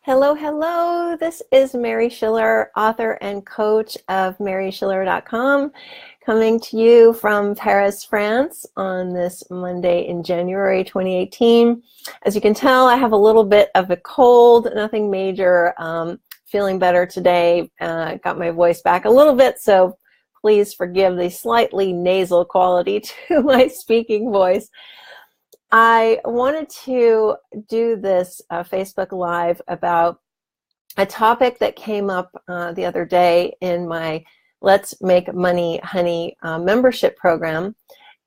Hello, hello. This is Mary Schiller, author and coach of MarySchiller.com, coming to you from Paris, France on this Monday in January 2018. As you can tell, I have a little bit of a cold, nothing major. Feeling better today. Got my voice back a little bit, so please forgive the slightly nasal quality to my speaking voice. I wanted to do this Facebook Live about a topic that came up the other day in my Let's Make Money Honey membership program.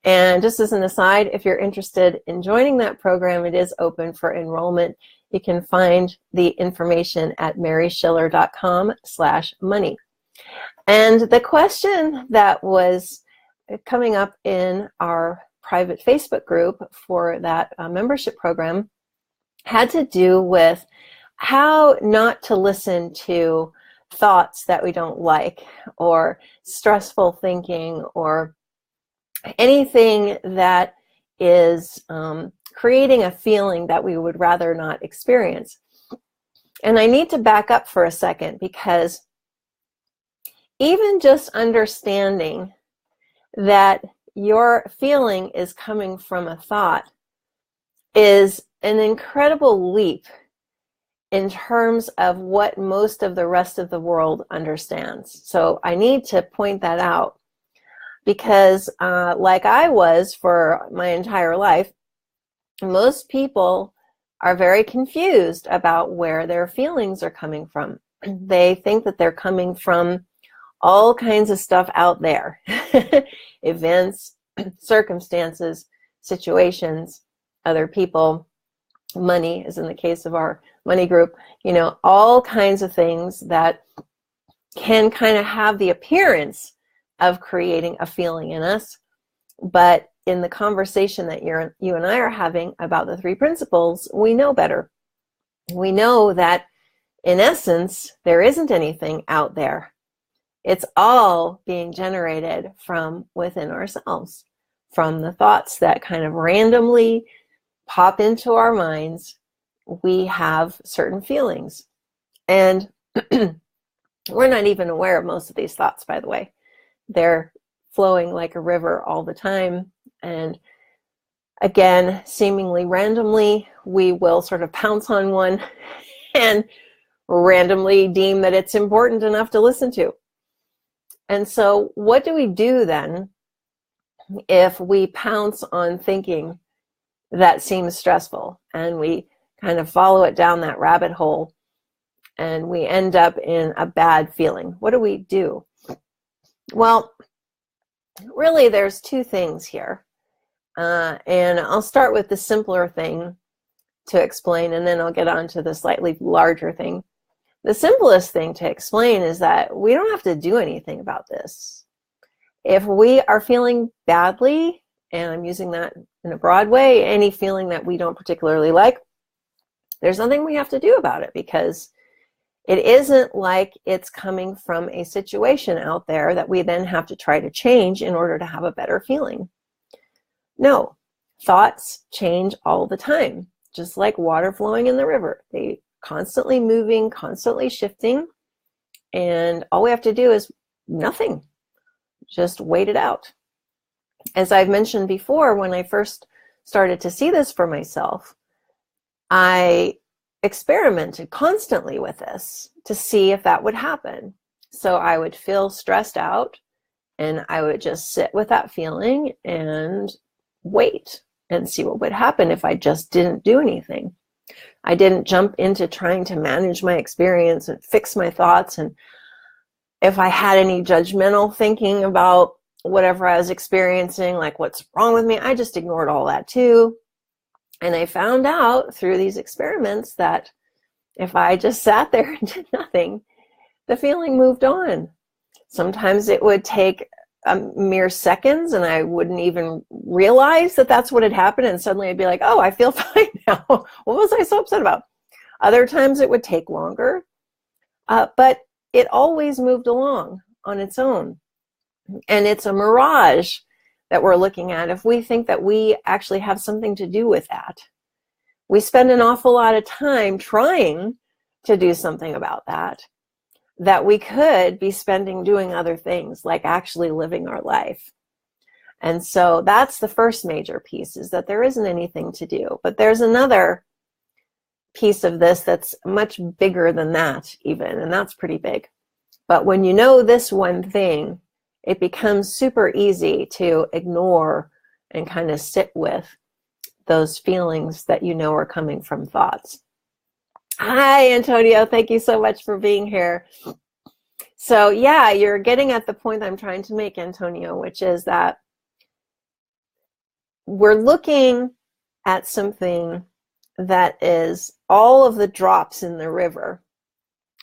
And just as an aside, if you're interested in joining that program, it is open for enrollment. You can find the information at maryschiller.com/money. And the question that was coming up in our private Facebook group for that membership program had to do with how not to listen to thoughts that we don't like, or stressful thinking, or anything that is creating a feeling that we would rather not experience. And I need to back up for a second, because even just understanding that your feeling is coming from a thought is an incredible leap in terms of what most of the rest of the world understands. So I need to point that out, because like I was for my entire life, most people are very confused about where their feelings are coming from. They think that they're coming from all kinds of stuff out there. Events, circumstances, situations, other people, money, as in the case of our money group, all kinds of things that can kind of have the appearance of creating a feeling in us. But in the conversation that you and I are having about the three principles, we know better. We know that in essence, there isn't anything out there. It's all being generated from within ourselves, from the thoughts that kind of randomly pop into our minds. We have certain feelings. And we're not even aware of most of these thoughts, by the way. They're flowing like a river all the time. And again, seemingly randomly, we will sort of pounce on one and randomly deem that it's important enough to listen to. And so what do we do then if we pounce on thinking that seems stressful, and we kind of follow it down that rabbit hole and we end up in a bad feeling? What do we do? Well, really there's two things here. And I'll start with the simpler thing to explain, and then I'll get on to the slightly larger thing. The simplest thing to explain is that we don't have to do anything about this. If we are feeling badly, and I'm using that in a broad way, any feeling that we don't particularly like, there's nothing we have to do about it, because it isn't like it's coming from a situation out there that we then have to try to change in order to have a better feeling. No, thoughts change all the time, just like water flowing in the river. They constantly moving, constantly shifting, and all we have to do is nothing. Just wait it out. As I've mentioned before, when I first started to see this for myself, I experimented constantly with this to see if that would happen. So I would feel stressed out, and I would just sit with that feeling and wait and see what would happen if I just didn't do anything. I didn't jump into trying to manage my experience and fix my thoughts. And if I had any judgmental thinking about whatever I was experiencing, like what's wrong with me, I just ignored all that too. And I found out through these experiments that if I just sat there and did nothing, the feeling moved on. Sometimes it would take mere seconds, and I wouldn't even realize that that's what had happened, and suddenly I'd be like, oh, I feel fine now. What was I so upset about? Other times it would take longer, but it always moved along on its own. And it's a mirage that we're looking at if we think that we actually have something to do with that. We spend an awful lot of time trying to do something about that, that we could be spending doing other things, like actually living our life. And so that's the first major piece, is that there isn't anything to do. But there's another piece of this that's much bigger than that even, and that's pretty big. But when you know this one thing, it becomes super easy to ignore and kind of sit with those feelings that you know are coming from thoughts. Hi, Antonio. Thank you so much for being here. So yeah, you're getting at the point I'm trying to make, Antonio, which is that we're looking at something that is all of the drops in the river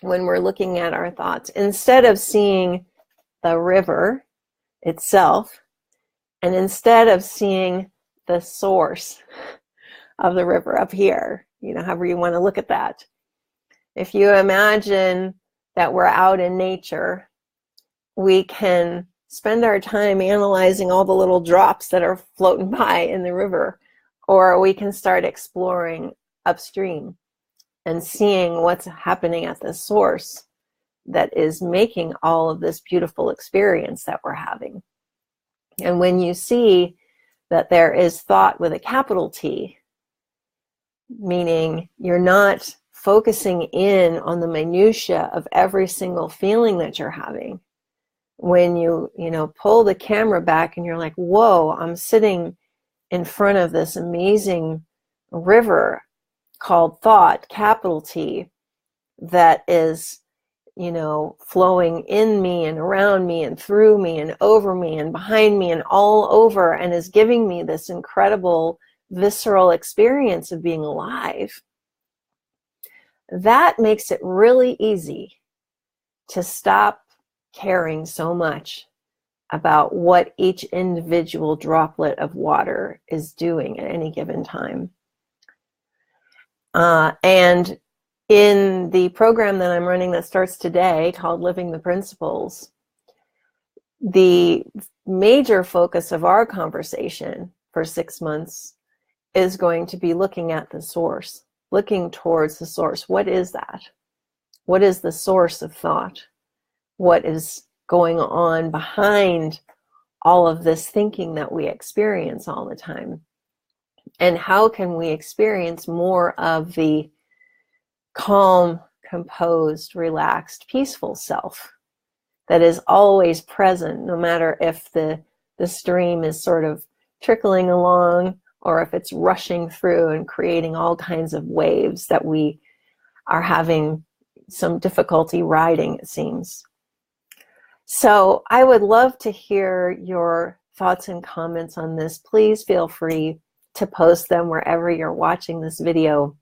when we're looking at our thoughts, instead of seeing the river itself, and instead of seeing the source of the river up here, you know, however you want to look at that. If you imagine that we're out in nature, we can spend our time analyzing all the little drops that are floating by in the river, or we can start exploring upstream and seeing what's happening at the source that is making all of this beautiful experience that we're having. And when you see that there is thought with a capital T, meaning you're not focusing in on the minutia of every single feeling that you're having. When you pull the camera back and you're like, whoa, I'm sitting in front of this amazing river called thought, capital T, that is, flowing in me and around me and through me and over me and behind me and all over, and is giving me this incredible visceral experience of being alive. That makes it really easy to stop caring so much about what each individual droplet of water is doing at any given time. And in the program that I'm running that starts today, called Living the Principles, the major focus of our conversation for 6 months is going to be looking at the source, looking towards the source. What is that? What is the source of thought? What is going on behind all of this thinking that we experience all the time? And how can we experience more of the calm, composed, relaxed, peaceful self that is always present, no matter if the stream is sort of trickling along or if it's rushing through and creating all kinds of waves that we are having some difficulty riding, it seems. So I would love to hear your thoughts and comments on this. Please feel free to post them wherever you're watching this video.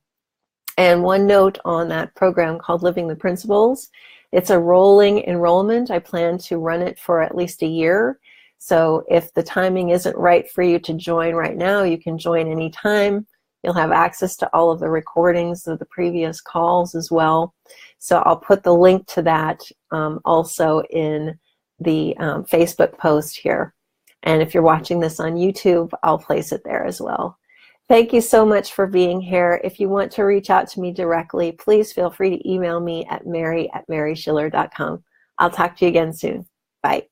And one note on that program called Living the Principles, it's a rolling enrollment. I plan to run it for at least a year. So if the timing isn't right for you to join right now, you can join anytime. You'll have access to all of the recordings of the previous calls as well. So I'll put the link to that also in the Facebook post here. And if you're watching this on YouTube, I'll place it there as well. Thank you so much for being here. If you want to reach out to me directly, please feel free to email me at mary@maryschiller.com. I'll talk to you again soon. Bye.